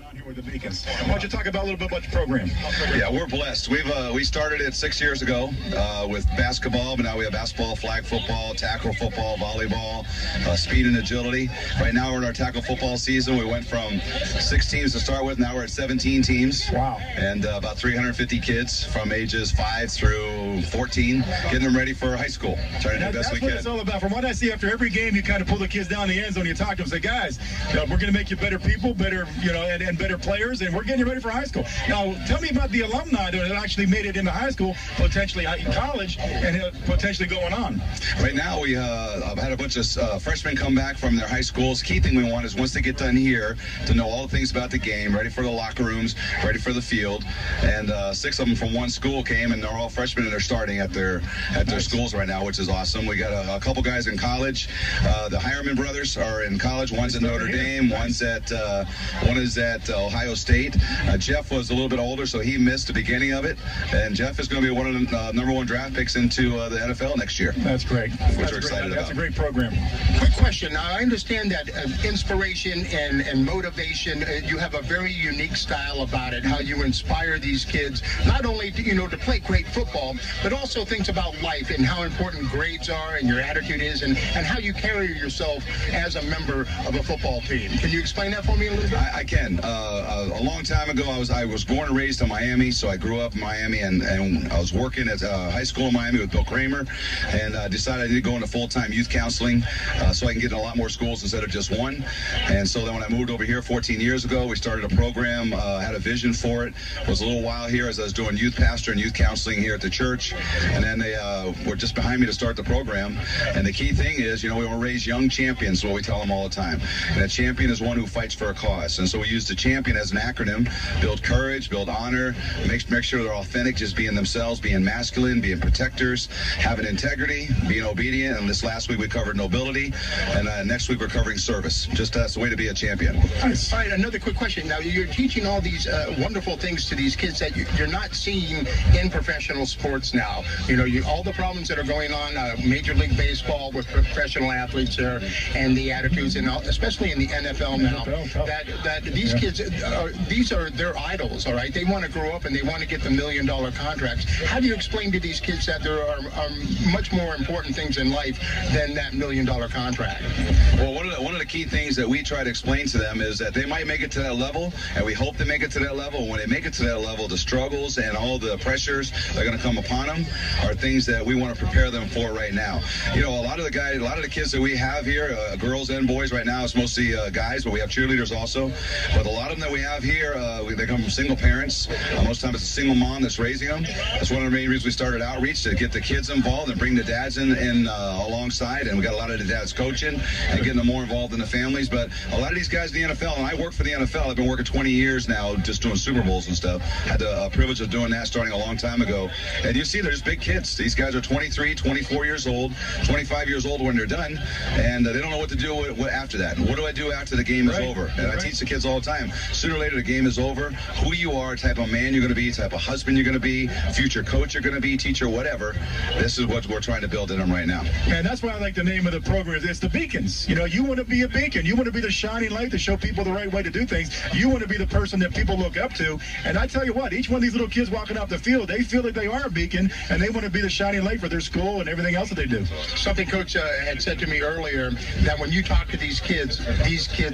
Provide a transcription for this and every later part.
on here with the Beacons. Why don't you talk about a little bit about your program? Yeah, we're blessed. We started it 6 years ago with basketball, but now we have basketball, flag football, tackle football, volleyball, speed and agility. Right now we're in our tackle football season. We went from 6 teams to start with. Now we're at 17 teams. Wow. And about 350 kids from ages 5 through 14, getting them ready for high school. Trying to do the best we can. That's what it's all about. From what I see after every game, you kind of pull the kids down the end zone. You talk to them, say, guys, we're going to make you better people, better, and better players, and we're getting you ready for high school. Now, tell me about the alumni that actually made it into high school, potentially in college, and potentially going on. Right now, we had a bunch of freshmen come back from their high schools. Key thing we want is once they get done here to know all the things about the game, ready for the locker rooms, ready for the field. And 6 of them from one school came, and they're all freshmen, and they're starting at their schools right now, which is awesome. We got a couple guys in college. The Hireman brothers are in college. One's at Notre Dame. One is at Ohio State. Jeff was a little bit older, so he missed the beginning of it. And Jeff is going to be one of the #1 draft picks into the NFL next year. That's great. Which we're excited about. That's a great program. Quick question. Now, I understand that inspiration and motivation, you have a very unique style about it, how you inspire these kids, not only to play great football, but also things about life and how important grades are and your attitude is and how you carry yourself as a member of a football team. Can you explain that for me a little bit? I can. A long time ago, I was born and raised in Miami, so I grew up in Miami, and I was working at high school in Miami with Bill Kramer, and decided I need to go into full-time youth counseling so I can get in a lot more schools instead of just one. And so then when I moved over here 14 years ago, we started a program, had a vision for it. It was a little while here as I was doing youth pastor and youth counseling here at the church, and then they were just behind me to start the program. And the key thing is, we want to raise young champions, is what we tell them all the time. And a champion is one who fights for a cause. And so we use the champion as an acronym: build courage, build honor, make sure they're authentic, just being themselves, being masculine, being protectors, having integrity, being obedient. And this last week we covered nobility, and next week we're covering service. Just that's the way to be a champion. All right, another quick question. Now, you're teaching all these wonderful things to these kids that you're not seeing in professional sports now. All the problems that are going on, Major League Baseball with professional athletes there, and the attitudes, and especially in the NFL now, that these kids, these are their idols, all right? They want to grow up and they want to get the $1 million contracts. How do you explain to these kids that there are much more important things in life than that $1 million contract? Well, one of the key things that we try to explain to them is that they might make it to that level, and we hope they make it to that level. When they make it to that level, the struggles and all the pressures that are going to come upon them are things that we want to prepare them for right now. A lot of the kids that we have here, girls and boys right now, it's mostly guys, but we have cheerleaders also. But a lot of them that we have here, they come from single parents. Most of the time it's a single mom that's raising them. That's one of the main reasons we started outreach, to get the kids involved and bring the dads in alongside. And we got a lot of the dads coaching and getting them more involved in the families. But a lot of these guys in the NFL, and I work for the NFL, I've been working 20 years now just doing Super Bowls and stuff. Had the privilege of doing that starting a long time ago. And you see, there's big kids. These guys are 23, 24 years old, 25 years old when they're done, and they don't know what to do after that. What do I do after the game is over? And I teach the kids all the time. Sooner or later, the game is over. Who you are, type of man you're going to be, type of husband you're going to be, future coach you're going to be, teacher, whatever. This is what we're trying to build in them right now. And that's why I like the name of the program. It's the Beacons. You want to be a beacon. You want to be the shining light to show people the right way to do things. You want to be the person that people look up to. And I tell you what, each one of these little kids walking off the field, they feel that they are a beacon, and they want to be the shining light for their school and everything else that they do. Something Coach had said to me earlier, that when you talk to these kids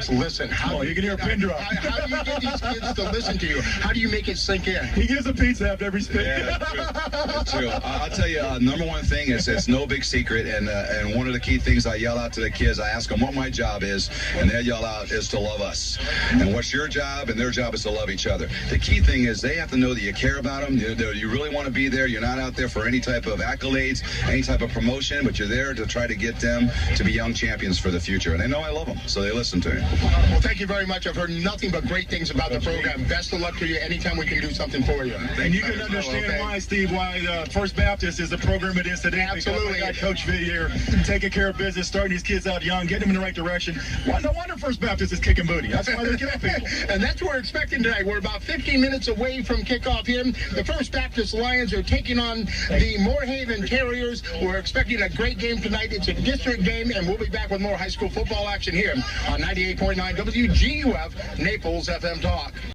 listen. You can hear a pin drop. How do you get these kids to listen to you? How do you make it sink in? He gives a pizza after every spin. Yeah, that's true. I'll tell you, #1 thing is it's no big secret, and one of the key things I yell out to the kids, I ask them what my job is, and they yell out is to love us. And what's your job? And their job is to love each other. The key thing is they have to know that you care about them. You really want to be there. You're not out there for any type of accolades, any type of promotion, but you're there to try to get them to be young champions for the future. And they know I love them, so they listen to me. Well, thank you very much. I've heard nothing but great things about the program. Best of luck to you anytime we can do something for you. And you can understand why, Steve, why First Baptist is the program it is today. Absolutely. We got Coach V here taking care of business, starting these kids out young, getting them in the right direction. Well, no wonder First Baptist is kicking booty. That's why they're killing people. And that's what we're expecting tonight. We're about 15 minutes away from kickoff here. The First Baptist Lions are taking on the Moorhaven Terriers. We're expecting a great game tonight. It's a district game, and we'll be back with more high school football action here on 98.9 WGUF, Naples. Bulls FM Talk.